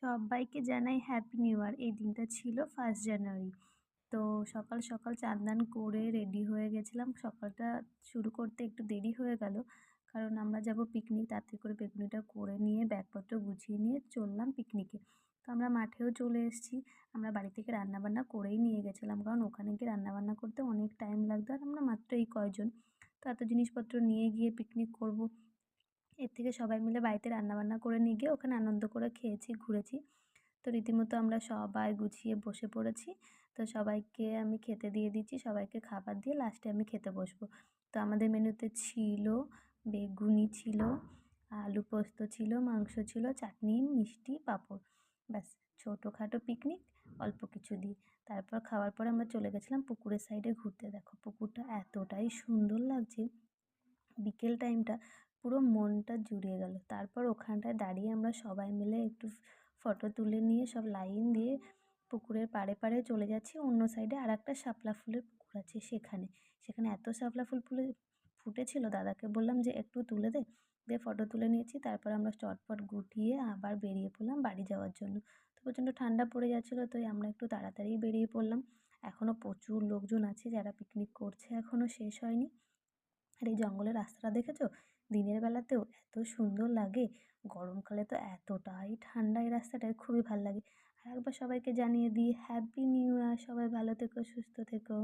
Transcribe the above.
সবাইকে জানাই happy new year. এই দিনটা ছিল 1st জানুয়ারি। তো সকাল সকাল চান দান করে রেডি হয়ে গেছিলাম। সকালটা শুরু করতে একটু দেরি হয়ে গেল। কারণ আমরা যাব পিকনিক, তাড়াতাড়ি করে বেগুনিটা করে নিয়ে ব্যাগপত্র গুছিয়ে নিয়ে চললাম পিকনিকে। তো আমরা মাঠেও চলে এসেছি। আমরা বাড়ি থেকে রান্নাবান্না করেই নিয়ে গেছিলাম, কারণ ওখানে গিয়ে রান্নাবান্না করতে অনেক টাইম লাগতো, আর আমরা মাত্র এই কয়জন। তো এত জিনিসপত্র নিয়ে গিয়ে পিকনিক করব, এর থেকে সবাই মিলে বাড়িতে রান্নাবান্না করে নিয়ে গিয়ে ওখানে আনন্দ করে খেয়েছি, ঘুরেছি। তো রীতিমতো আমরা সবাই গুছিয়ে বসে পড়েছি। তো সবাইকে আমি খেতে দিয়ে দিচ্ছি, সবাইকে খাবার দিয়ে লাস্টে আমি খেতে বসবো। তো আমাদের মেনুতে ছিল বেগুনি ছিল, আলু পোস্ত ছিল, মাংস ছিল, চাটনি, মিষ্টি, পাঁপড়। ব্যাস, ছোটোখাটো পিকনিক, অল্প কিছু দিয়ে। তারপর খাওয়ার পরে আমরা চলে গেছিলাম পুকুরের সাইডে ঘুরতে। দেখো পুকুরটা এতটাই সুন্দর লাগছে, বিকেল টাইমটা পুরো মনটা জুড়িয়ে গেল। তারপর ওখানটায় দাঁড়িয়ে আমরা সবাই মিলে একটু ফটো তুলে নিয়ে সব লাইন দিয়ে পুকুরের পাড়ে পাড়ে চলে যাচ্ছি। অন্য সাইডে আরেকটা শাপলা ফুলের পুকুর আছে, সেখানে এত শাপলা ফুল ফুটেছিল, দাদাকে বললাম যে একটু তুলে দে, দিয়ে ফটো তুলে নিয়েছি। তারপর আমরা চটপট গুটিয়ে আবার বেরিয়ে পড়লাম বাড়ি যাওয়ার জন্য। তো প্রচণ্ড ঠান্ডা পড়ে যাচ্ছিলো, তাই আমরা একটু তাড়াতাড়ি বেরিয়ে পড়লাম। এখনও প্রচুর লোকজন আছে যারা পিকনিক করছে, এখনও শেষ হয়নি। আর এই জঙ্গলের রাস্তাটা দেখেছো? দিনের বেলাতেও এত সুন্দর লাগে, গরমকালে তো এতটাই ঠান্ডা এই রাস্তাটায়, খুবই ভাল লাগে। আর একবার সবাইকে জানিয়ে দিই হ্যাপি নিউ ইয়ার। সবাই ভালো থেকো, সুস্থ থেকো।